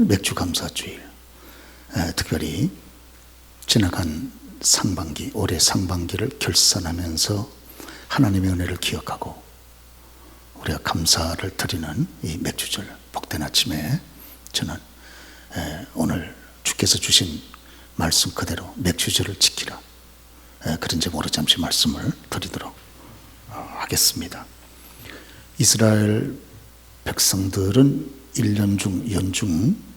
맥주 감사주일, 특별히 지나간 상반기, 올해 상반기를 결산하면서 하나님의 은혜를 기억하고 우리가 감사를 드리는 이 맥주절 복된 아침에 저는 오늘 주께서 주신 말씀 그대로 맥주절을 지키라, 그런 제목으로 잠시 말씀을 드리도록 하겠습니다. 이스라엘 백성들은 1년 중 연중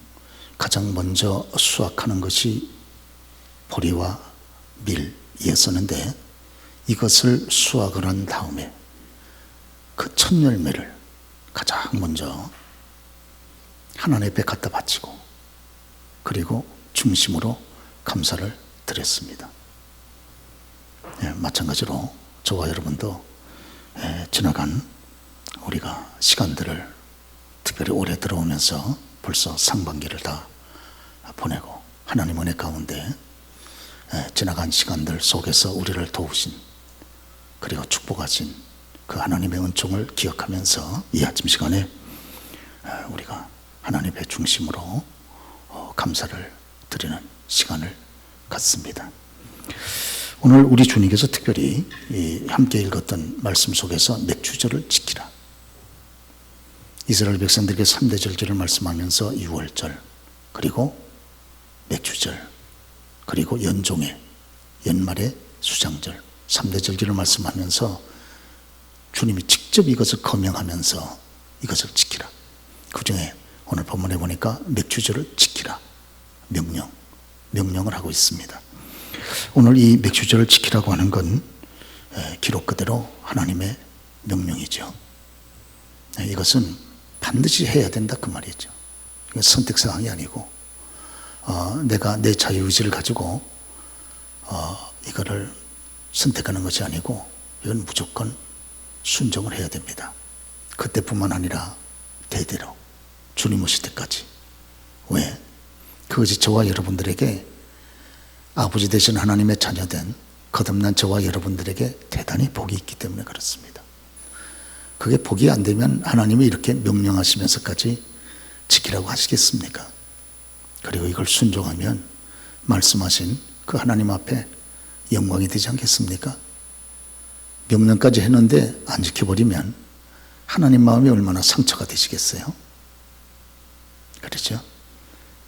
가장 먼저 수확하는 것이 보리와 밀이었었는데, 이것을 수확을 한 다음에 그 첫 열매를 가장 먼저 하나님 앞에 갖다 바치고 그리고 중심으로 감사를 드렸습니다. 마찬가지로 저와 여러분도 지나간 우리가 시간들을 특별히 올해 들어오면서 벌써 상반기를 다 보내고 하나님 은혜 가운데 지나간 시간들 속에서 우리를 도우신 그리고 축복하신 그 하나님의 은총을 기억하면서 이 아침 시간에 우리가 하나님의 중심으로 감사를 드리는 시간을 갖습니다. 오늘 우리 주님께서 특별히 함께 읽었던 말씀 속에서 맥주절을 지키라, 이스라엘 백성들에게 3대 절기를 말씀하면서 6월절 그리고 맥주절 그리고 연종의 연말의 수장절 3대 절기를 말씀하면서 주님이 직접 이것을 거명하면서 이것을 지키라. 그 중에 오늘 본문에 보니까 맥주절을 지키라 명령을 하고 있습니다. 오늘 이 맥주절을 지키라고 하는 건 기록 그대로 하나님의 명령이죠. 이것은 반드시 해야 된다 그 말이죠. 선택사항이 아니고 내가 내 자유의지를 가지고 이거를 선택하는 것이 아니고 이건 무조건 순종을 해야 됩니다. 그때뿐만 아니라 대대로 주님 오실 때까지. 왜? 그것이 저와 여러분들에게 아버지 되신 하나님의 자녀된 거듭난 저와 여러분들에게 대단히 복이 있기 때문에 그렇습니다. 그게 복이 안 되면 하나님이 이렇게 명령하시면서까지 지키라고 하시겠습니까? 그리고 이걸 순종하면 말씀하신 그 하나님 앞에 영광이 되지 않겠습니까? 명령까지 했는데 안 지켜버리면 하나님 마음이 얼마나 상처가 되시겠어요? 그렇죠?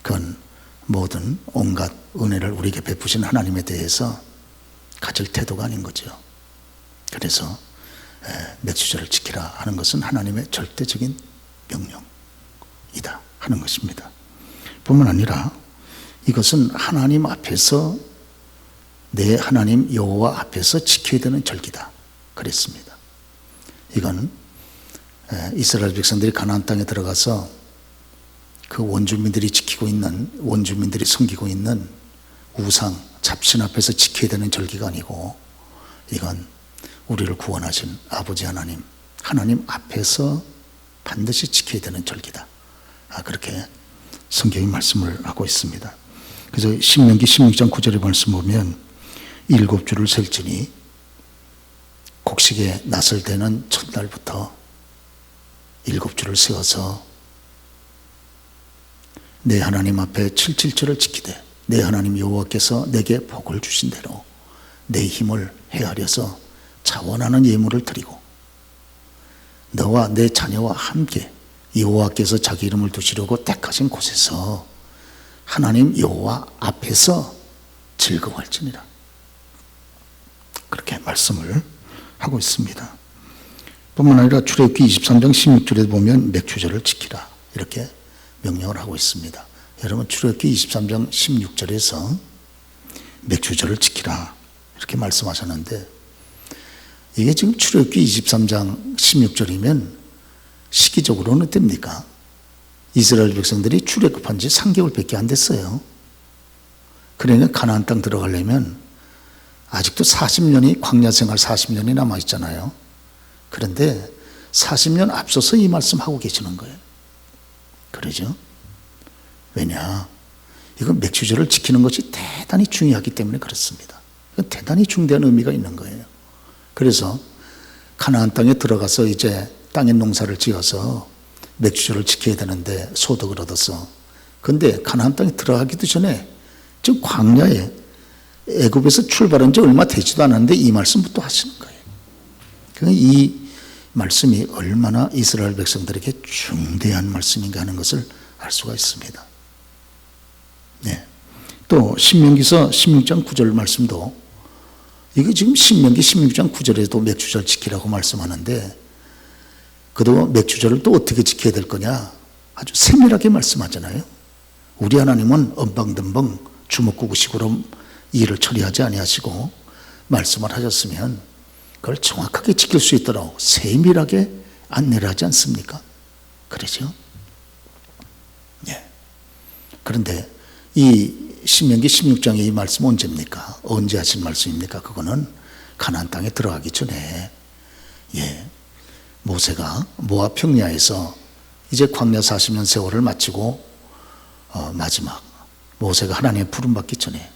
그건 모든 온갖 은혜를 우리에게 베푸신 하나님에 대해서 가질 태도가 아닌 거죠. 그래서 맥주절을 지키라 하는 것은 하나님의 절대적인 명령이다 하는 것입니다. 뿐만 아니라 이것은 하나님 앞에서 내 하나님 여호와 앞에서 지켜야 되는 절기다 그랬습니다. 이건 이스라엘 백성들이 가나안 땅에 들어가서 그 원주민들이 섬기고 있는 우상 잡신 앞에서 지켜야 되는 절기가 아니고, 이건 우리를 구원하신 아버지 하나님 앞에서 반드시 지켜야 되는 절기다. 그렇게 성경이 말씀을 하고 있습니다. 그래서 신명기 16장 9절의 말씀 보면 7주를 셀지니 곡식에 낫을 대는 첫날부터 7주를 세워서 내 하나님 앞에 7.7절을 지키되 내 하나님 여호와께서 내게 복을 주신 대로 내 힘을 헤아려서 자원하는 예물을 드리고 너와 내 자녀와 함께 여호와께서 자기 이름을 두시려고 택하신 곳에서 하나님 여호와 앞에서 즐거워할지니라. 그렇게 말씀을 하고 있습니다. 뿐만 아니라 출애굽기 23장 16절에 보면 맥주절을 지키라 이렇게 명령을 하고 있습니다. 여러분, 출애굽기 23장 16절에서 맥주절을 지키라 이렇게 말씀하셨는데, 이게 지금 출애굽기 23장 16절이면 시기적으로는 어떻습니까? 이스라엘 백성들이 출애굽한 지 3개월밖에 안 됐어요. 그러니까 가나안 땅 들어가려면 아직도 40년이 광야 생활 40년이 남아 있잖아요. 그런데 40년 앞서서 이 말씀하고 계시는 거예요. 그러죠? 왜냐? 이건 맥주절을 지키는 것이 대단히 중요하기 때문에 그렇습니다. 이건 대단히 중대한 의미가 있는 거예요. 그래서 가나안 땅에 들어가서 이제 땅에 농사를 지어서 맥주절을 지켜야 되는데 소득을 얻어서 그런데 가나안 땅에 들어가기도 전에 지금 광야에 애굽에서 출발한 지 얼마 되지도 않았는데 이 말씀부터 하시는 거예요. 그러니까 이 말씀이 얼마나 이스라엘 백성들에게 중대한 말씀인가 하는 것을 알 수가 있습니다. 네. 또 신명기서 16장 9절 말씀도 이게 지금 신명기 16장 9절에도 맥주절 지키라고 말씀하는데 그도 맥주절을 또 어떻게 지켜야 될 거냐 아주 세밀하게 말씀하잖아요. 우리 하나님은 언방등방 주먹구구식으로 일을 처리하지 아니하시고 말씀을 하셨으면 그걸 정확하게 지킬 수 있도록 세밀하게 안내를 하지 않습니까? 그러죠? 예. 그런데 이 신명기 16장의 이 말씀은 언제입니까? 언제 하신 말씀입니까? 그거는 가나안 땅에 들어가기 전에 모세가 모압 평야에서 이제 광야 40년 세월을 마치고 마지막 모세가 하나님의 부름 받기 전에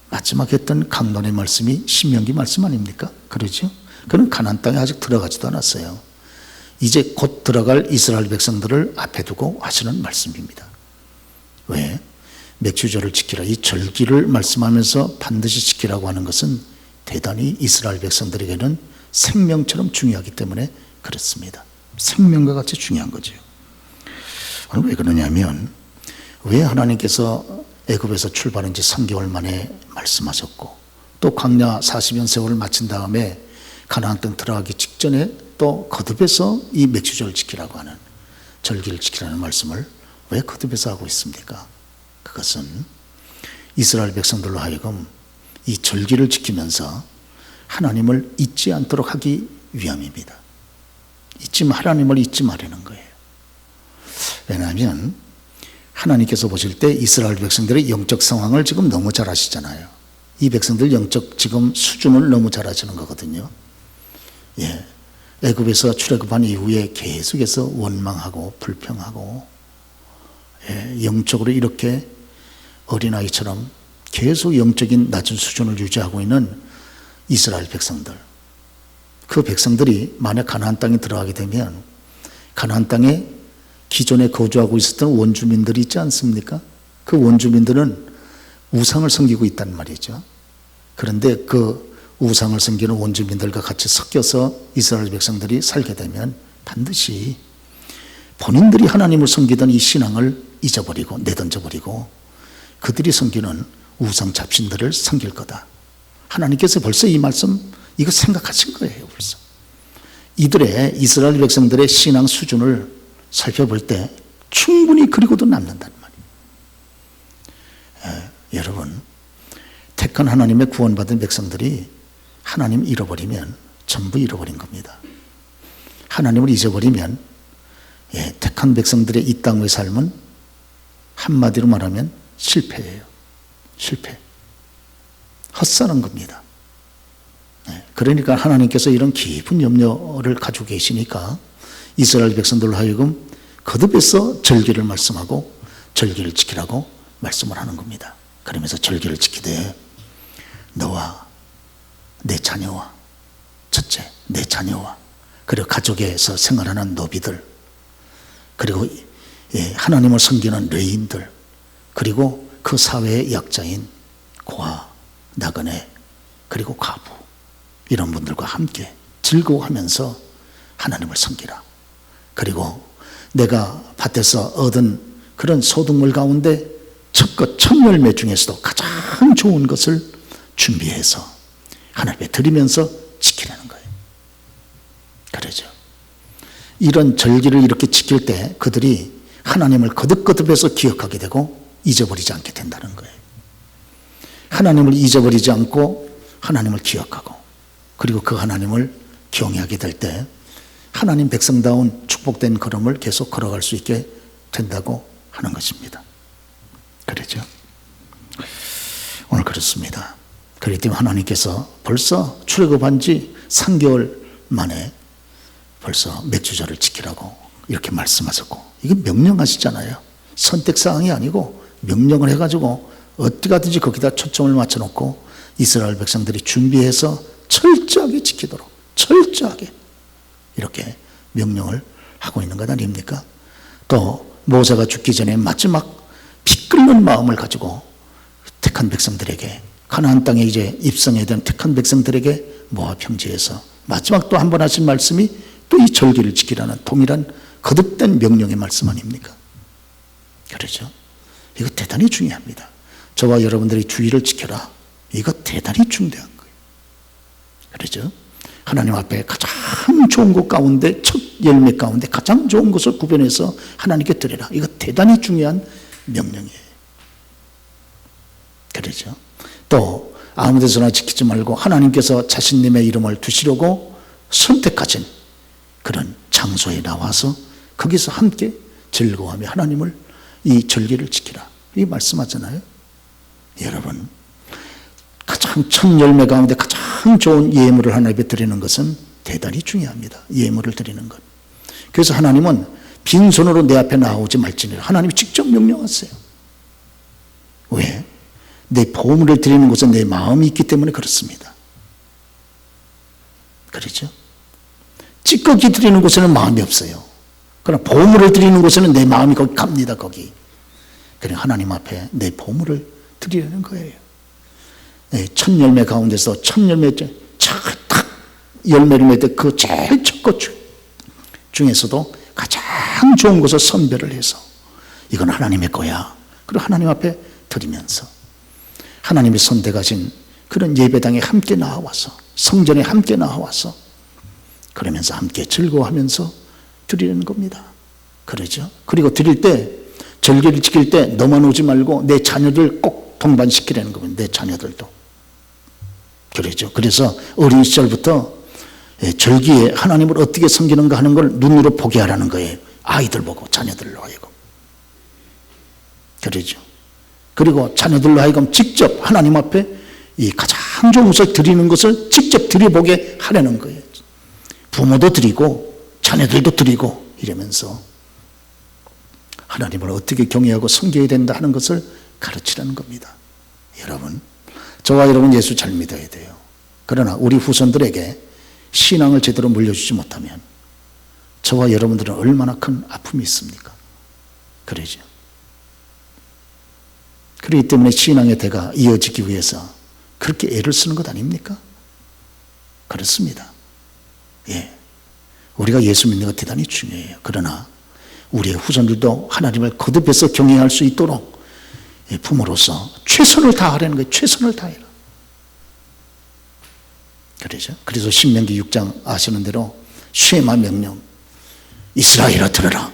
마지막 했던 강론의 말씀이 신명기 말씀 아닙니까? 그러죠? 그는 가나안 땅에 아직 들어가지도 않았어요. 이제 곧 들어갈 이스라엘 백성들을 앞에 두고 하시는 말씀입니다. 왜? 맥주절을 지키라. 이 절기를 말씀하면서 반드시 지키라고 하는 것은 대단히 이스라엘 백성들에게는 생명처럼 중요하기 때문에 그렇습니다. 생명과 같이 중요한 거죠. 왜 그러냐면 왜 하나님께서 애굽에서 출발한 지 3개월 만에 말씀하셨고 또 광야 40년 세월을 마친 다음에 가나안 땅 들어가기 직전에 또 거듭해서 이 맥주절을 지키라고 하는 절기를 지키라는 말씀을 왜 거듭해서 하고 있습니까? 그것은 이스라엘 백성들로 하여금 이 절기를 지키면서 하나님을 잊지 않도록 하기 위함입니다. 하나님을 잊지 말라는 거예요. 왜냐하면 하나님께서 보실 때 이스라엘 백성들의 영적 상황을 지금 너무 잘 아시잖아요. 이 백성들 영적 지금 수준을 너무 잘 아시는 거거든요. 애굽에서 출애굽한 이후에 계속해서 원망하고 불평하고 영적으로 이렇게 어린아이처럼 계속 영적인 낮은 수준을 유지하고 있는 이스라엘 백성들. 그 백성들이 만약 가나안 땅에 들어가게 되면 가나안 땅에 기존에 거주하고 있었던 원주민들이 있지 않습니까? 그 원주민들은 우상을 섬기고 있단 말이죠. 그런데 그 우상을 섬기는 원주민들과 같이 섞여서 이스라엘 백성들이 살게 되면 반드시 본인들이 하나님을 섬기던 이 신앙을 잊어버리고 내던져버리고 그들이 섬기는 우상 잡신들을 섬길 거다. 하나님께서 벌써 이 말씀 이거 생각하신 거예요. 벌써 이들의 이스라엘 백성들의 신앙 수준을 살펴볼 때 충분히 그리고도 남는단 말이에요. 여러분 택한 하나님의 구원받은 백성들이 하나님 잃어버리면 전부 잃어버린 겁니다. 하나님을 잊어버리면 택한 백성들의 이 땅의 삶은 한마디로 말하면 실패예요. 실패. 헛사는 겁니다. 그러니까 하나님께서 이런 깊은 염려를 가지고 계시니까 이스라엘 백성들로 하여금 거듭해서 절기를 말씀하고 절기를 지키라고 말씀을 하는 겁니다. 그러면서 절기를 지키되 너와 내 자녀와 첫째 내 자녀와 그리고 가족에서 생활하는 노비들 그리고 하나님을 섬기는 레인들 그리고 그 사회의 약자인 고아, 나그네 그리고 과부 이런 분들과 함께 즐거워하면서 하나님을 섬기라. 그리고 내가 밭에서 얻은 그런 소득물 가운데 첫것 첫 열매 중에서도 가장 좋은 것을 준비해서 하나님께 드리면서 지키라는 거예요. 그러죠. 이런 절기를 이렇게 지킬 때 그들이 하나님을 거듭거듭해서 기억하게 되고 잊어버리지 않게 된다는 거예요. 하나님을 잊어버리지 않고 하나님을 기억하고 그리고 그 하나님을 경외하게 될 때 하나님 백성다운 축복된 걸음을 계속 걸어갈 수 있게 된다고 하는 것입니다. 그렇죠? 오늘 그렇습니다. 그렇기 때문에 하나님께서 벌써 출애굽한 지 3개월 만에 벌써 맥주절을 지키라고 이렇게 말씀하셨고 이게 명령하시잖아요. 선택사항이 아니고 명령을 해가지고 어떻게 하든지 거기다 초점을 맞춰놓고 이스라엘 백성들이 준비해서 철저하게 지키도록 철저하게 이렇게 명령을 하고 있는 것 아닙니까? 또 모세가 죽기 전에 마지막 끓는 마음을 가지고 택한 백성들에게, 가나안 땅에 이제 입성해야 되는 택한 백성들에게 모압 평지에서 마지막 또 한 번 하신 말씀이 또 이 절기를 지키라는 동일한 거듭된 명령의 말씀 아닙니까? 그렇죠? 이거 대단히 중요합니다. 저와 여러분들이 주의를 지켜라. 이거 대단히 중대한 거예요. 그렇죠? 하나님 앞에 가장 좋은 것 가운데, 첫 열매 가운데 가장 좋은 것을 구별해서 하나님께 드려라. 이거 대단히 중요한 명령이에요. 그렇죠? 또 아무 데서나 지키지 말고 하나님께서 자신님의 이름을 두시려고 선택하신 그런 장소에 나와서 거기서 함께 즐거워하며 하나님을, 이 절기를 지키라, 이 말씀하잖아요. 여러분, 가장 첫 열매 가운데 가장 좋은 예물을 하나님께 드리는 것은 대단히 중요합니다. 예물을 드리는 것. 그래서 하나님은 빈손으로 내 앞에 나오지 말지니라 하나님이 직접 명령하세요. 왜? 내 보물을 드리는 곳에 내 마음이 있기 때문에 그렇습니다. 그렇죠? 찌꺼기 드리는 곳에는 마음이 없어요. 그러나 보물을 드리는 곳에는 내 마음이 거기 갑니다. 거기. 그래, 하나님 앞에 내 보물을 드리려는 거예요. 네, 첫 열매 가운데서 첫 열매 딱 열매를 맺을 그 제일 첫 것 중에서도 가장 좋은 것을 선별을 해서 이건 하나님의 거야. 그리고 하나님 앞에 드리면서 하나님이 선택하신 그런 예배당에 함께 나와서, 성전에 함께 나와서 그러면서 함께 즐거워하면서 드리는 겁니다. 그러죠? 그리고 드릴 때, 절기를 지킬 때 너만 오지 말고 내 자녀들 꼭 동반시키라는 겁니다. 내 자녀들도. 그러죠? 그래서 어린 시절부터 절기에 하나님을 어떻게 섬기는가 하는 걸 눈으로 보게 하라는 거예요. 아이들 보고, 자녀들로 하여금. 그러죠? 그리고 자녀들로 하여금 직접 하나님 앞에 이 가장 좋은 것을 드리는 것을 직접 드려보게 하려는 거예요. 부모도 드리고 자녀들도 드리고 이러면서 하나님을 어떻게 경외하고 섬겨야 된다 하는 것을 가르치라는 겁니다. 여러분, 저와 여러분 예수 잘 믿어야 돼요. 그러나 우리 후손들에게 신앙을 제대로 물려주지 못하면 저와 여러분들은 얼마나 큰 아픔이 있습니까? 그러죠. 그렇기 때문에 신앙의 대가 이어지기 위해서 그렇게 애를 쓰는 것 아닙니까? 그렇습니다. 예. 우리가 예수 믿는 것 대단히 중요해요. 그러나 우리의 후손들도 하나님을 거듭해서 경외할 수 있도록 부모로서 최선을 다하라는 거예요. 최선을 다해라. 그러죠. 그래서 신명기 6장 아시는 대로 쉐마 명령, 이스라엘아 들으라.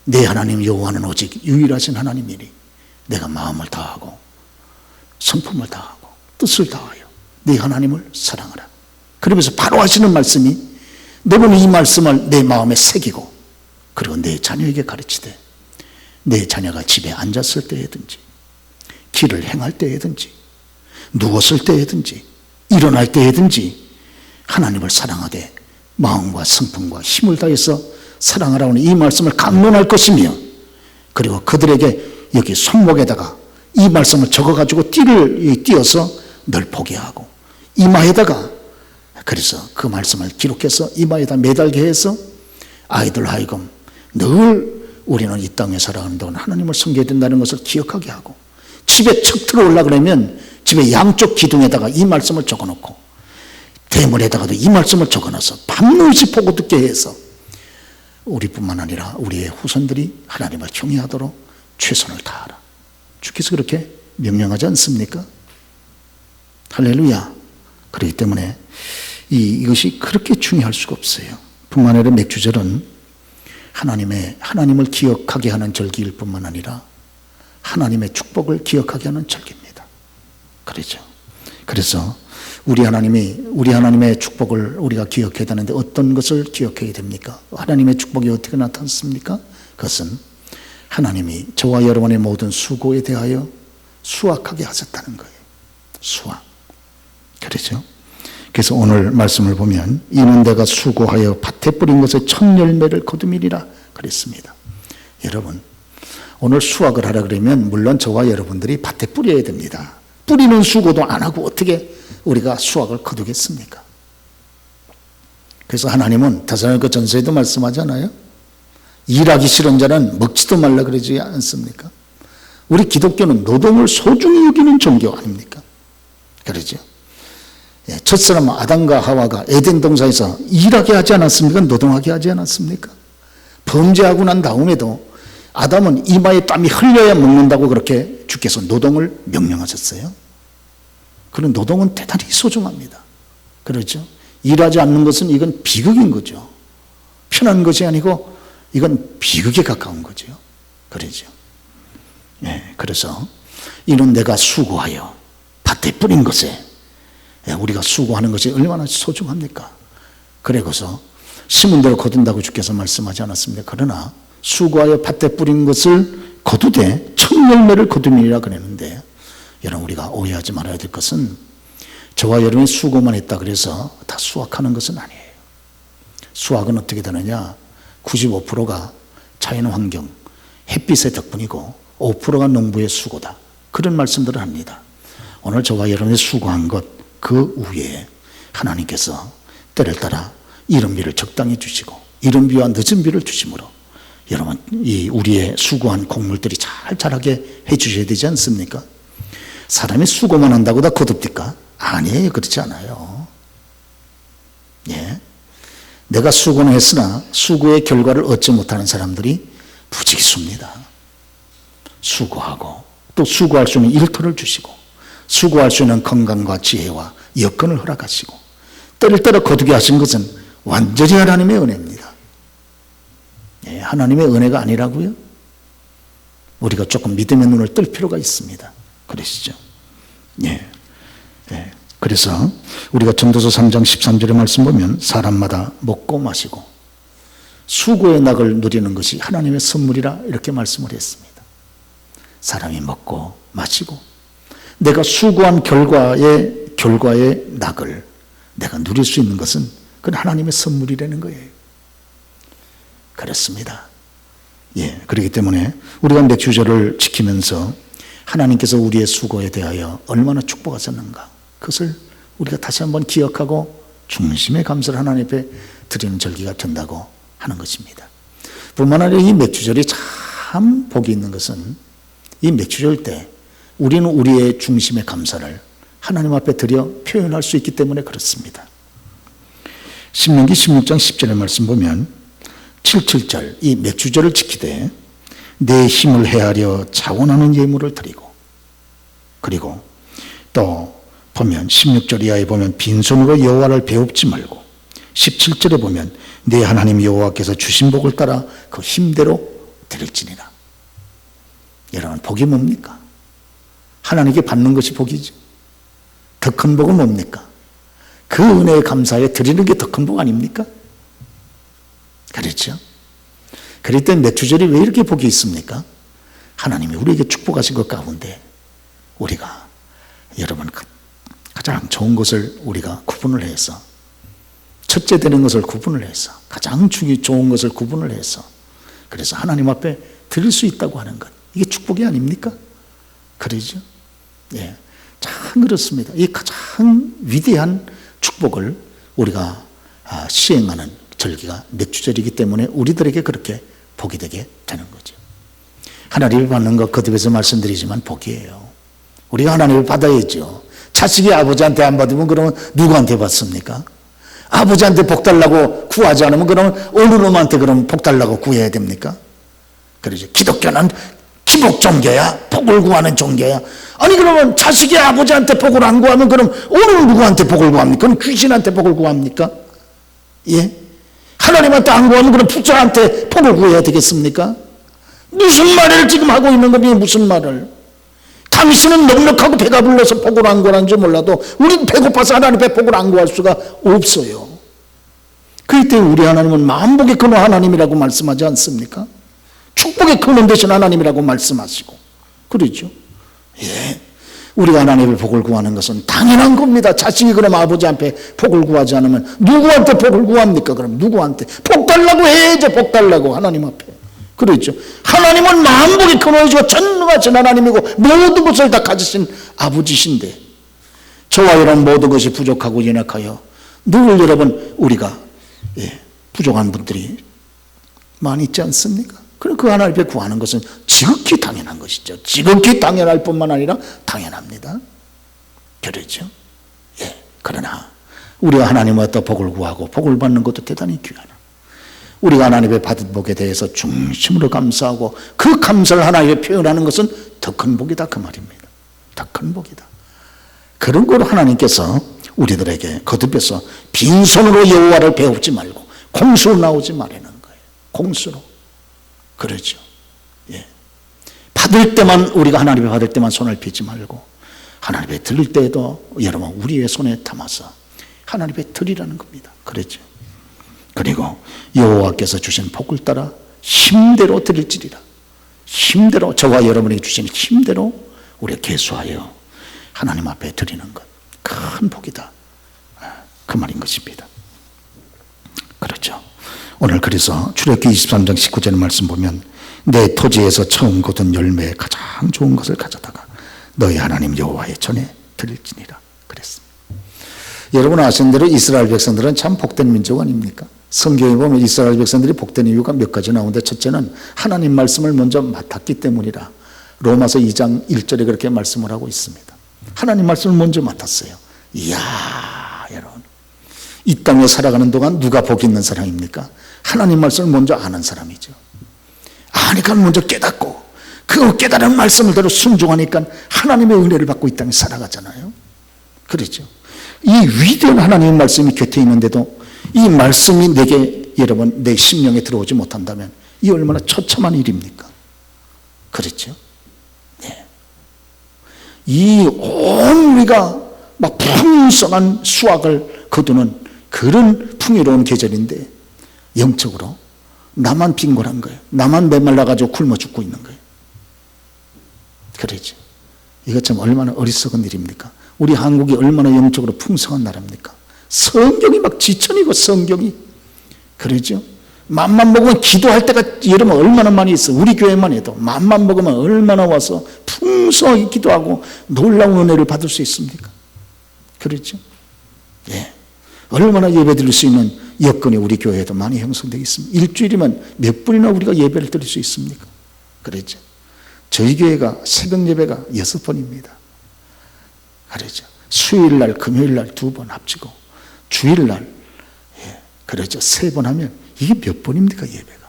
내 하나님 여호와는 오직 유일하신 하나님이니 내가 마음을 다하고 성품을 다하고 뜻을 다하여 네 하나님을 사랑하라. 그러면서 바로 하시는 말씀이, 너는 이 말씀을 내 마음에 새기고 그리고 내 자녀에게 가르치되 내 자녀가 집에 앉았을 때에든지 길을 행할 때에든지 누웠을 때에든지 일어날 때에든지 하나님을 사랑하되 마음과 성품과 힘을 다해서 사랑하라는 이 말씀을 강론할 것이며, 그리고 그들에게 여기 손목에다가 이 말씀을 적어가지고 띠를 띄어서 늘 보게 하고, 이마에다가 그래서 그 말씀을 기록해서 이마에다 매달게 해서 아이들 하여금 늘 우리는 이 땅에 살아가는 동안 하나님을 섬겨야 된다는 것을 기억하게 하고, 집에 척 들어오려 그러면 집에 양쪽 기둥에다가 이 말씀을 적어놓고 대문에다가도 이 말씀을 적어놔서 밤낮이 보고 듣게 해서 우리뿐만 아니라 우리의 후손들이 하나님을 경외하도록 최선을 다하라. 주께서 그렇게 명령하지 않습니까? 할렐루야. 그렇기 때문에 이것이 그렇게 중요할 수가 없어요. 뿐만 아니라 맥주절은 하나님을 기억하게 하는 절기일 뿐만 아니라 하나님의 축복을 기억하게 하는 절기입니다. 그렇죠. 그래서 우리 하나님의 축복을 우리가 기억해야 되는데 어떤 것을 기억해야 됩니까? 하나님의 축복이 어떻게 나타났습니까? 그것은 하나님이 저와 여러분의 모든 수고에 대하여 수확하게 하셨다는 거예요. 수확. 그렇죠? 그래서 오늘 말씀을 보면 이는 내가 수고하여 밭에 뿌린 것의 첫 열매를 거두미리라 그랬습니다. 여러분, 오늘 수확을 하라 그러면 물론 저와 여러분들이 밭에 뿌려야 됩니다. 뿌리는 수고도 안 하고 어떻게 우리가 수확을 거두겠습니까? 그래서 하나님은 데살로니가 전서에도 말씀하잖아요. 일하기 싫은 자는 먹지도 말라 그러지 않습니까? 우리 기독교는 노동을 소중히 여기는 종교 아닙니까? 그러죠. 예, 첫사람 아담과 하와가 에덴 동산에서 일하게 하지 않았습니까? 노동하게 하지 않았습니까? 범죄하고 난 다음에도 아담은 이마에 땀이 흘려야 먹는다고 그렇게 주께서 노동을 명령하셨어요. 그런 노동은 대단히 소중합니다. 그렇죠? 일하지 않는 것은 이건 비극인 거죠. 편한 것이 아니고 이건 비극에 가까운 거죠. 그러죠. 예, 그래서 이는 내가 수고하여 밭에 뿌린 것에, 우리가 수고하는 것이 얼마나 소중합니까? 그래서 심은 대로 거둔다고 주께서 말씀하지 않았습니까? 그러나 수고하여 밭에 뿌린 것을 거두되 청열매를 거두니라 그랬는데, 여러분 우리가 오해하지 말아야 될 것은 저와 여러분이 수고만 했다 그래서 다 수확하는 것은 아니에요. 수확은 어떻게 되느냐? 95%가 자연환경, 햇빛의 덕분이고 5%가 농부의 수고다. 그런 말씀들을 합니다. 오늘 저와 여러분이 수고한 것 그 위에 하나님께서 때를 따라 이른 비를 적당히 주시고 이른 비와 늦은 비를 주심으로 여러분 이 우리의 수고한 곡물들이 잘 자라게 해 주셔야 되지 않습니까? 사람이 수고만 한다고 다 거둡니까? 아니에요. 그렇지 않아요. 예. 내가 수고는 했으나 수고의 결과를 얻지 못하는 사람들이 부지기수입니다. 수고하고 또 수고할 수 있는 일터를 주시고 수고할 수 있는 건강과 지혜와 여건을 허락하시고 때를 따라 거두게 하신 것은 완전히 하나님의 은혜입니다. 예, 하나님의 은혜가 아니라고요? 우리가 조금 믿음의 눈을 뜰 필요가 있습니다. 그러시죠? 예. 예. 그래서 우리가 전도서 3장 13절의 말씀 보면 사람마다 먹고 마시고 수고의 낙을 누리는 것이 하나님의 선물이라 이렇게 말씀을 했습니다. 사람이 먹고 마시고 내가 수고한 결과의 낙을 내가 누릴 수 있는 것은 그건 하나님의 선물이라는 거예요. 그렇습니다. 예, 그렇기 때문에 우리가 맥주절을 지키면서 하나님께서 우리의 수고에 대하여 얼마나 축복하셨는가 그것을 우리가 다시 한번 기억하고 중심의 감사를 하나님 앞에 드리는 절기가 된다고 하는 것입니다. 뿐만 아니라 이 맥주절이 참 복이 있는 것은 이 맥주절 때 우리는 우리의 중심의 감사를 하나님 앞에 드려 표현할 수 있기 때문에 그렇습니다. 신명기 16장 10절의 말씀 보면 77절 이 맥주절을 지키되 내 힘을 헤아려 자원하는 예물을 드리고 그리고 또 보면 16절 이하에 보면 빈손으로 여호와를 배웁지 말고 17절에 보면 내 하나님 여호와께서 주신 복을 따라 그 힘대로 드릴지니라. 여러분 복이 뭡니까? 하나님께 받는 것이 복이죠. 더 큰 복은 뭡니까? 그 은혜에 감사해 드리는 게 더 큰 복 아닙니까? 그렇죠? 그럴 때 맥주절이 왜 이렇게 복이 있습니까? 하나님이 우리에게 축복하신 것 가운데 우리가 여러분 가장 좋은 것을 우리가 구분을 해서 첫째 되는 것을 구분을 해서 가장 좋은 것을 구분을 해서 그래서 하나님 앞에 드릴 수 있다고 하는 것 이게 축복이 아닙니까? 그러죠? 예, 참 그렇습니다. 이 가장 위대한 축복을 우리가 시행하는 절기가 맥주절이기 때문에 우리들에게 그렇게 복이 되게 되는 거죠. 하나님을 받는 것 거듭해서 말씀드리지만 복이에요. 우리가 하나님을 받아야죠. 자식이 아버지한테 안 받으면 그러면 누구한테 받습니까? 아버지한테 복 달라고 구하지 않으면 그러면 어느 놈한테 그러면 복 달라고 구해야 됩니까? 그러죠. 기독교는 기복 종교야? 복을 구하는 종교야? 아니 그러면 자식이 아버지한테 복을 안 구하면 그럼 어느 누구한테 복을 구합니까? 그럼 귀신한테 복을 구합니까? 예? 하나님한테 안 구하면 그럼 부자한테 복을 구해야 되겠습니까? 무슨 말을 지금 하고 있는 겁니까? 무슨 말을? 당신은 넉넉하고 배가 불러서 복을 안 구하는지 몰라도 우리는 배고파서 하나님 앞에 복을 안 구할 수가 없어요. 그럴 때 우리 하나님은 만복의 근원 하나님이라고 말씀하지 않습니까? 축복의 근원 되신 하나님이라고 말씀하시고 그러죠. 예, 우리가 하나님의 복을 구하는 것은 당연한 겁니다. 자식이 그럼 아버지 앞에 복을 구하지 않으면 누구한테 복을 구합니까? 그럼 누구한테? 복 달라고 해야죠. 복 달라고 하나님 앞에. 그렇죠. 하나님은 만복의 근원이시고 전능하신 하나님이고 모든 것을 다 가지신 아버지신데 저와 여러분 모든 것이 부족하고 연약하여 늘 여러분 우리가 부족한 분들이 많이 있지 않습니까? 그럼 그 하나님 앞에 구하는 것은 지극히 당연한 것이죠. 지극히 당연할 뿐만 아니라 당연합니다. 그렇죠? 예. 그러나 우리가 하나님으로부터 복을 구하고 복을 받는 것도 대단히 귀하나, 우리가 하나님의 받은 복에 대해서 중심으로 감사하고 그 감사를 하나님께 표현하는 것은 더 큰 복이다, 그 말입니다. 더 큰 복이다. 그런 거로 하나님께서 우리들에게 거듭해서 빈손으로 여호와를 배우지 말고 공수로 나오지 말라는 거예요. 공수로. 그러죠. 예. 받을 때만, 우리가 하나님의 받을 때만 손을 펴지 말고 하나님의 드릴 때에도 여러분 우리의 손에 담아서 하나님의 드리라는 겁니다. 그렇죠. 그리고 여호와께서 주신 복을 따라 힘대로 드릴지리라. 힘대로, 저와 여러분에게 주신 힘대로 우리가 계수하여 하나님 앞에 드리는 것, 큰 복이다, 그 말인 것입니다. 그렇죠. 오늘 그래서 출애굽기 23장 19절 말씀 보면 내 토지에서 처음 거둔 열매에 가장 좋은 것을 가져다가 너희 하나님 여호와의 전에 드릴지니라 그랬습니다. 여러분 아시는 대로 이스라엘 백성들은 참 복된 민족 아닙니까? 성경에 보면 이스라엘 백성들이 복된 이유가 몇 가지 나오는데, 첫째는 하나님 말씀을 먼저 맡았기 때문이라 로마서 2장 1절에 그렇게 말씀을 하고 있습니다. 하나님 말씀을 먼저 맡았어요. 이야, 여러분, 이 땅에 살아가는 동안 누가 복 있는 사람입니까? 하나님 말씀을 먼저 아는 사람이죠. 아니까 먼저 깨닫고 그 깨달은 말씀을 대로 순종하니까 하나님의 은혜를 받고 이 땅에 살아가잖아요. 그렇죠. 이 위대한 하나님의 말씀이 곁에 있는데도 이 말씀이 내게, 여러분, 내 심령에 들어오지 못한다면 이 얼마나 처참한 일입니까? 그렇죠. 네. 이 온 우리가 막 풍성한 수확을 거두는 그런 풍요로운 계절인데 영적으로 나만 빈곤한 거예요. 나만 메말라가지고 굶어 죽고 있는 거예요. 그러죠. 이것 참 얼마나 어리석은 일입니까? 우리 한국이 얼마나 영적으로 풍성한 나라입니까? 성경이 막 지천이고 성경이. 그러죠. 맘만 먹으면 기도할 때가 여러분 얼마나 많이 있어. 우리 교회만 해도 맘만 먹으면 얼마나 와서 풍성하게 기도하고 놀라운 은혜를 받을 수 있습니까? 그렇죠. 예. 얼마나 예배 드릴 수 있는 여건이 우리 교회에도 많이 형성되어 있습니다. 일주일이면 몇 번이나 우리가 예배를 드릴 수 있습니까? 그렇죠. 저희 교회가 새벽 예배가 6번입니다. 그렇죠. 수요일날, 금요일날 2번 합치고 주일날, 예, 그렇죠, 3번 하면 이게 몇 번입니까, 예배가?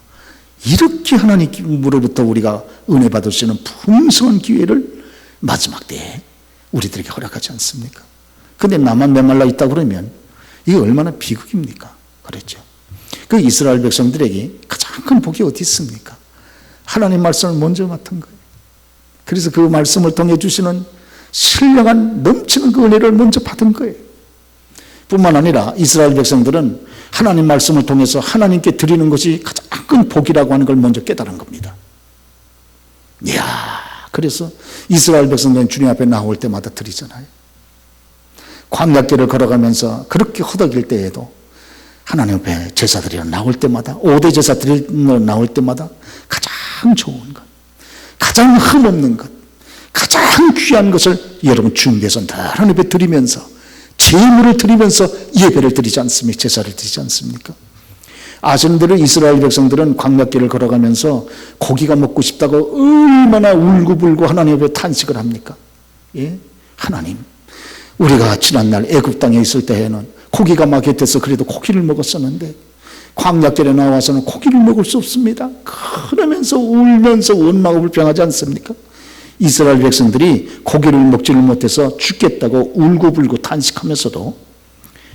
이렇게 하나님으로부터 우리가 은혜 받을 수 있는 풍성한 기회를 마지막 때에 우리들에게 허락하지 않습니까? 근데 나만 메말라 있다 그러면 이게 얼마나 비극입니까? 그렇죠. 그 이스라엘 백성들에게 가장 큰 복이 어디 있습니까? 하나님 말씀을 먼저 맡은 거예요. 그래서 그 말씀을 통해 주시는 신령한 넘치는 그 은혜를 먼저 받은 거예요. 뿐만 아니라 이스라엘 백성들은 하나님 말씀을 통해서 하나님께 드리는 것이 가장 큰 복이라고 하는 걸 먼저 깨달은 겁니다. 이야, 그래서 이스라엘 백성들은 주님 앞에 나올 때마다 드리잖아요. 광야길을 걸어가면서 그렇게 허덕일 때에도 하나님 앞에 제사드리러 나올 때마다, 5대 제사드리러 나올 때마다 가장 좋은 것, 가장 흠없는 것, 가장 귀한 것을 여러분 준비해서 하나님 앞에 드리면서 제물을 드리면서 예배를 드리지 않습니까? 제사를 드리지 않습니까? 아시는 대로 이스라엘 백성들은 광야길을 걸어가면서 고기가 먹고 싶다고 얼마나 울고불고 하나님 앞에 탄식을 합니까? 예? 하나님, 우리가 지난날 애굽 땅에 있을 때에는 고기가 막 곁에서 그래도 고기를 먹었었는데 광야길에 나와서는 고기를 먹을 수 없습니다. 그러면서 울면서 원망하고 불평하지 않습니까? 이스라엘 백성들이 고기를 먹지를 못해서 죽겠다고 울고불고 탄식하면서도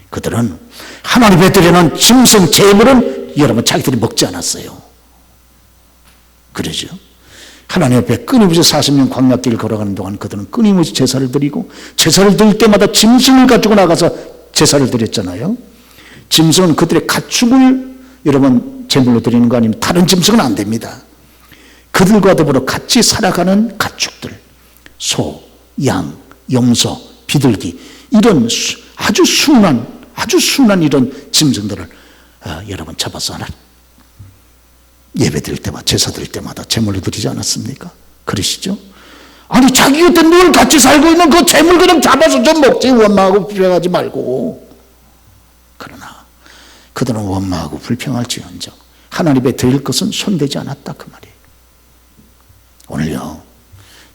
그들은 하나님의 드리는 짐승 제물은 여러분 자기들이 먹지 않았어요. 그러죠. 하나님 앞에 끊임없이 40년 광야길을 걸어가는 동안 그들은 끊임없이 제사를 드리고, 제사를 드릴 때마다 짐승을 가지고 나가서 제사를 드렸잖아요. 짐승은 그들의 가축을 여러분 제물로 드리는 거 아니면 다른 짐승은 안 됩니다. 그들과 더불어 같이 살아가는 가축들, 소, 양, 염소, 비둘기, 이런 아주 순한 이런 짐승들을 여러분 잡아서 하나 예배 드릴 때마다, 제사 드릴 때마다 제물로 드리지 않았습니까? 그러시죠? 아니, 자기 곁에 늘 같이 살고 있는 그 제물 그냥 잡아서 좀 먹지, 원망하고 불평하지 말고. 그러나 그들은 원망하고 불평할지언정 하나님 앞에 드릴 것은 손대지 않았다 그 말이에요. 오늘요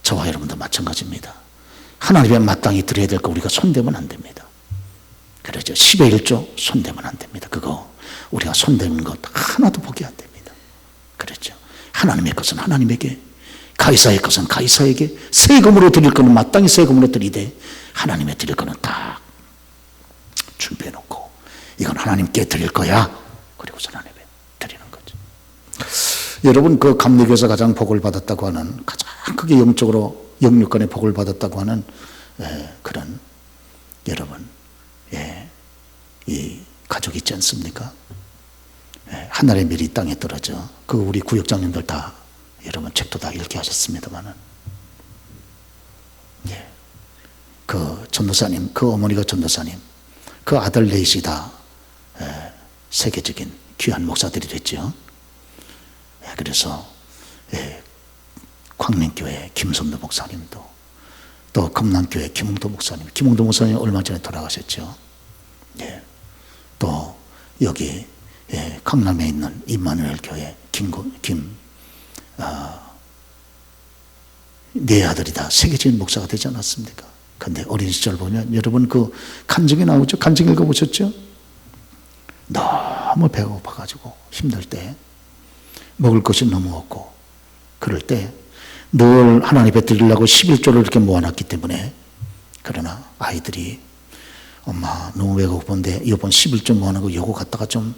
저와 여러분도 마찬가지입니다. 하나님 앞에 마땅히 드려야 될 거 우리가 손대면 안 됩니다. 그러죠. 10의 1조 손대면 안 됩니다. 그거 우리가 손대는 것 하나도 보기 안 됩니다. 그렇죠. 하나님의 것은 하나님에게, 가이사의 것은 가이사에게, 세금으로 드릴 거는 마땅히 세금으로 드리되 하나님의 드릴 거는 다 준비해 놓고 이건 하나님께 드릴 거야. 그리고 하나님에 드리는 거죠. 여러분 그 감리교에서 가장 복을 받았다고 하는, 가장 크게 영적으로 영육간에 복을 받았다고 하는 그런 여러분 이 가족 있지 않습니까? 하늘의 별이 땅에 떨어져. 그 우리 구역장님들 다 여러분 책도 다 읽게 하셨습니다만은 그 전도사님, 그 어머니가 전도사님, 그 아들 넷이 다 세계적인 귀한 목사들이 됐죠. 그래서 광림교회 김선도 목사님도, 또 금남교회 김홍도 목사님 얼마 전에 돌아가셨죠. 또 여기 강남에 있는 임마누엘 교회 네 아들이 다 세계적인 목사가 되지 않았습니까? 근데 어린 시절 보면 여러분 그 간증이 나오죠? 간증 읽어보셨죠? 너무 배고파가지고 힘들 때 먹을 것이 너무 없고 그럴 때 늘 하나님 앞에 드리려고 11조를 이렇게 모아놨기 때문에, 그러나 아이들이 엄마 너무 배고픈데 이번 11조 모아놓은 거 요거 갖다가 좀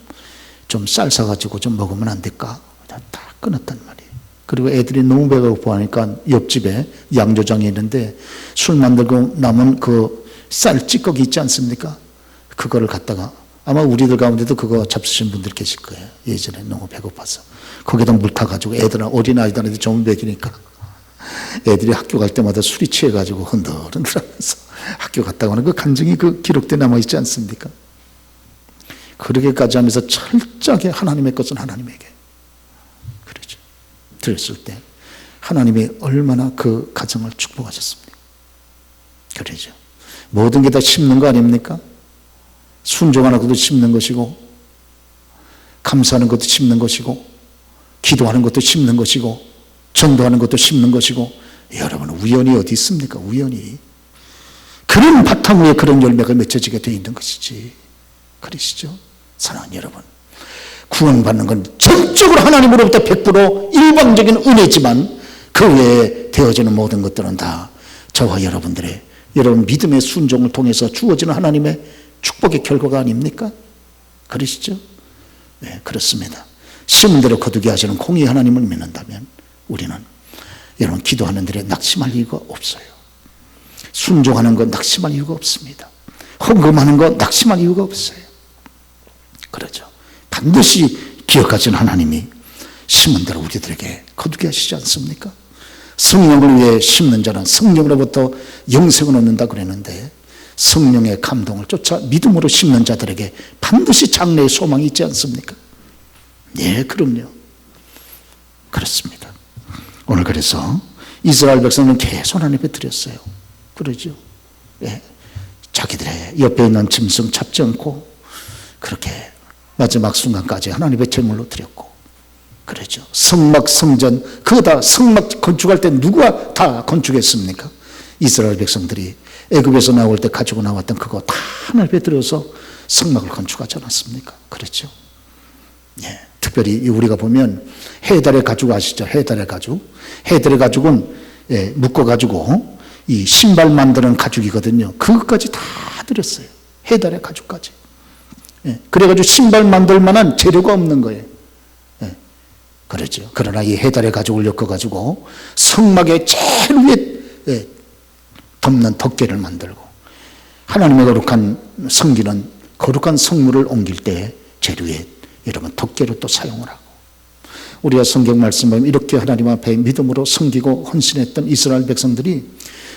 쌀 사가지고 좀 먹으면 안 될까? 다 끊었단 말이에요. 그리고 애들이 너무 배고파하니까 옆집에 양조장이 있는데 술 만들고 남은 그 쌀 찌꺼기 있지 않습니까? 그거를 갖다가, 아마 우리들 가운데도 그거 잡수신 분들 계실 거예요. 예전에 너무 배고파서 거기다 물 타가지고 애들은, 어린아이들한테 좀 먹이니까 애들이 학교 갈 때마다 술이 취해가지고 흔들흔들하면서 학교 갔다고 하는 그 간증이 그 기록돼 남아있지 않습니까? 그렇게까지 하면서 철저하게 하나님의 것은 하나님에게, 그러죠. 드렸을 때 하나님이 얼마나 그 가정을 축복하셨습니까? 그러죠. 모든 게 다 심는 거 아닙니까? 순종하는 것도 심는 것이고, 감사하는 것도 심는 것이고, 기도하는 것도 심는 것이고, 전도하는 것도 심는 것이고, 여러분 우연이 어디 있습니까? 우연이. 그런 바탕 위에 그런 열매가 맺혀지게 되어 있는 것이지. 그러시죠? 사랑하는 여러분, 구원받는 건 전적으로 하나님으로부터 100% 일방적인 은혜지만 그 외에 되어지는 모든 것들은 다 저와 여러분들의, 여러분 믿음의 순종을 통해서 주어지는 하나님의 축복의 결과가 아닙니까? 그러시죠? 네, 그렇습니다. 심은 대로 거두게 하시는 공의 하나님을 믿는다면 우리는 여러분 기도하는 데에 낙심할 이유가 없어요. 순종하는 건 낙심할 이유가 없습니다. 헌금하는 건 낙심할 이유가 없어요. 그렇죠. 반드시 기억하시는 하나님이 심은 대로 우리들에게 거두게 하시지 않습니까? 성령을 위해 심는 자는 성령으로부터 영생을 얻는다 그랬는데, 성령의 감동을 쫓아 믿음으로 심는 자들에게 반드시 장래의 소망이 있지 않습니까? 예, 그럼요. 그렇습니다. 오늘 그래서 이스라엘 백성은 계속 하나님 앞에 드렸어요. 그러죠. 예. 자기들의 옆에 있는 짐승 잡지 않고 그렇게 마지막 순간까지 하나님의 제물로 드렸고, 그러죠. 성막 성전, 그거 다 성막 건축할 때 누가 다 건축했습니까? 이스라엘 백성들이 애굽에서 나올 때 가지고 나왔던 그거 다 하나님 앞에 드려서 성막을 건축하지 않았습니까? 그렇죠. 예. 특별히 우리가 보면 해달의 가죽 아시죠? 해달의 가죽. 해달의 가죽은 묶어가지고 이 신발 만드는 가죽이거든요. 그것까지 다 드렸어요. 해달의 가죽까지. 그래가지고 신발 만들 만한 재료가 없는 거예요. 그렇죠. 그러나 이 해달의 가죽을 엮어가지고 성막의 제일 위에 덮는 덮개를 만들고, 하나님의 거룩한 성기는 거룩한 성물을 옮길 때 재료에 여러분 덮개로 또 사용을 하고, 우리가 성경 말씀을 이렇게 하나님 앞에 믿음으로 섬기고 헌신했던 이스라엘 백성들이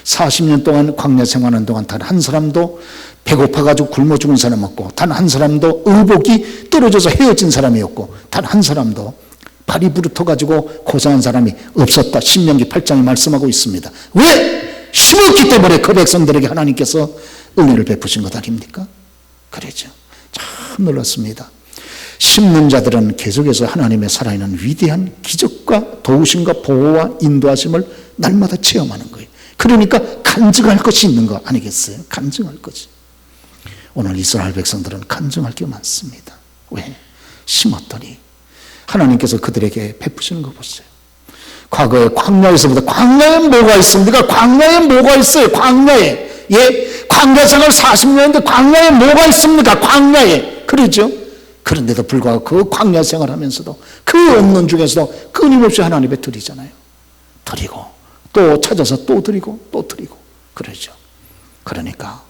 40년 동안 광야 생활하는 동안 단 한 사람도 배고파가지고 굶어 죽은 사람 없고, 단 한 사람도 의복이 떨어져서 헤어진 사람이 없고, 단 한 사람도 발이 부르터가지고 고생한 사람이 없었다. 신명기 8장에 말씀하고 있습니다. 왜? 심었기 때문에 그 백성들에게 하나님께서 은혜를 베푸신 것 아닙니까? 그러죠. 참 놀랐습니다. 심는 자들은 계속해서 하나님의 살아있는 위대한 기적과 도우심과 보호와 인도하심을 날마다 체험하는 거예요. 그러니까 간증할 것이 있는 거 아니겠어요? 간증할 것이. 오늘 이스라엘 백성들은 간증할 게 많습니다. 왜? 심었더니 하나님께서 그들에게 베푸시는 거 보세요. 과거에 광야에서부터, 광야에 뭐가 있습니까? 광야에 뭐가 있어요? 광야에. 예? 광야 생활 40년인데 광야에 뭐가 있습니까? 광야에. 그러죠? 그런데도 불구하고 그 광야 생활 하면서도 그 없는 중에서도 끊임없이 하나님께 드리잖아요. 드리고 또 찾아서 또 드리고 또 드리고 그러죠. 그러니까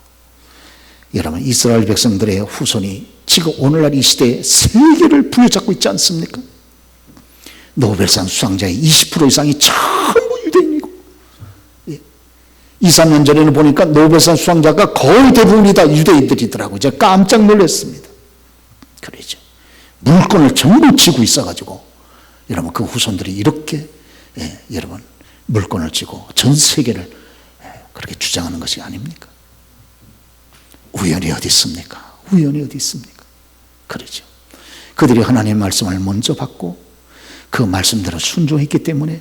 여러분, 이스라엘 백성들의 후손이 지금 오늘날 이 시대에 세계를 부여잡고 있지 않습니까? 노벨상 수상자의 20% 이상이 전부 유대인이고, 2, 3년 전에는 보니까 노벨상 수상자가 거의 대부분이 다 유대인들이더라고요. 제가 깜짝 놀랐습니다. 그러죠. 물건을 전부 쥐고 있어가지고, 여러분, 그 후손들이 이렇게, 여러분, 물건을 쥐고 전 세계를 그렇게 주장하는 것이 아닙니까? 우연이 어디 있습니까? 우연이 어디 있습니까? 그러죠. 그들이 하나님의 말씀을 먼저 받고 그 말씀대로 순종했기 때문에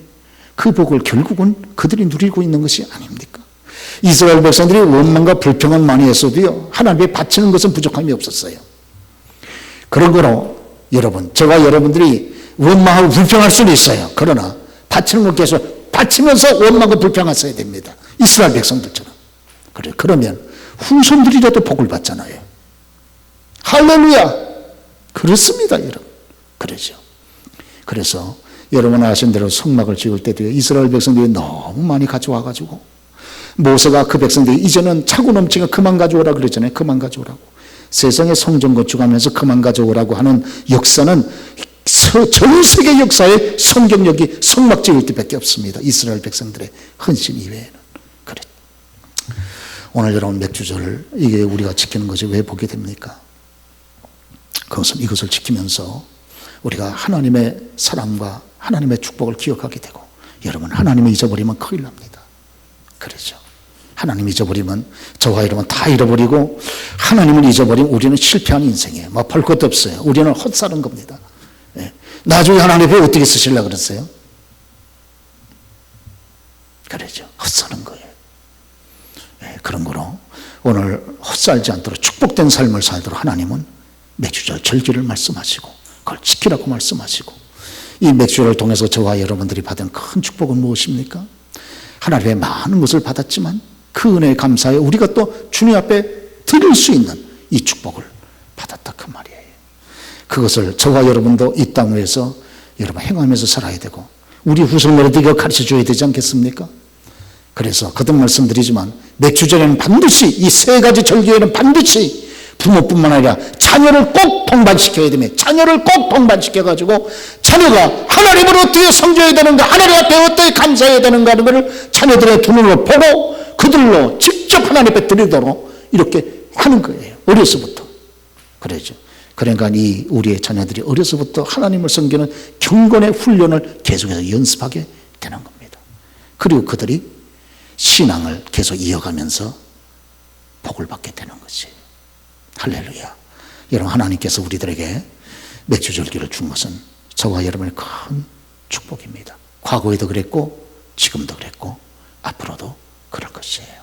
그 복을 결국은 그들이 누리고 있는 것이 아닙니까? 이스라엘 백성들이 원망과 불평은 많이 했어도요, 하나님께 바치는 것은 부족함이 없었어요. 그런 거로 여러분, 저와 여러분들이 원망하고 불평할 수는 있어요. 그러나 바치는 것 계속 바치면서 원망과 불평하셔야 됩니다. 이스라엘 백성들처럼. 그러면 후손들이라도 복을 받잖아요. 할렐루야! 그렇습니다, 여러분. 그러죠. 그래서 여러분 아신 대로 성막을 지을 때도 이스라엘 백성들이 너무 많이 가져와가지고 모세가 그 백성들이 이제는 차고 넘치가 그만 가져오라 그랬잖아요. 그만 가져오라고. 세상에 성전 건축하면서 그만 가져오라고 하는 역사는 전 세계 역사에 성경력이 성막 지을 때밖에 없습니다. 이스라엘 백성들의 헌신 이외에는. 그래. 오늘 여러분 맥주절을 이게 우리가 지키는 것이 왜 보게 됩니까? 그것은 이것을 지키면서 우리가 하나님의 사랑과 하나님의 축복을 기억하게 되고, 여러분, 하나님을 잊어버리면 큰일 납니다. 그렇죠. 하나님 잊어버리면 저와 여러분 다 잃어버리고, 하나님을 잊어버리면 우리는 실패한 인생이에요. 뭐 볼 것도 없어요. 우리는 헛사는 겁니다. 예. 나중에 하나님이 어떻게 쓰시려고 그랬어요? 그렇죠. 헛사는 거예요. 예. 그런 거로 오늘 헛살지 않도록 축복된 삶을 살도록 하나님은 맥주절 절기를 말씀하시고 그걸 지키라고 말씀하시고, 이 맥주를 통해서 저와 여러분들이 받은 큰 축복은 무엇입니까? 하나님의 많은 것을 받았지만 그 은혜에 감사해 우리가 또 주님 앞에 드릴 수 있는 이 축복을 받았다 그 말이에요. 그것을 저와 여러분도 이 땅 위에서 여러분 행하면서 살아야 되고, 우리 후손들에게 이거 가르쳐줘야 되지 않겠습니까? 그래서 거듭 말씀드리지만 맥주절에는 반드시 이 세 가지 절기에는 반드시 부모뿐만 아니라 자녀를 꼭 동반시켜야 됩니다. 자녀를 꼭 동반시켜가지고 자녀가 하나님을 어떻게 섬겨야 되는가, 하나님 앞에 어떻게 감사해야 되는가 하는 것을 자녀들의 두 눈으로 보고 그들로 직접 하나님 앞에 드리도록 이렇게 하는 거예요. 어려서부터. 그러죠. 그러니까 이 우리의 자녀들이 어려서부터 하나님을 섬기는 경건의 훈련을 계속해서 연습하게 되는 겁니다. 그리고 그들이 신앙을 계속 이어가면서 복을 받게 되는 것이에요. 할렐루야. 여러분, 하나님께서 우리들에게 맥주절기를 준 것은 저와 여러분의 큰 축복입니다. 과거에도 그랬고 지금도 그랬고 앞으로도 그럴 것이에요.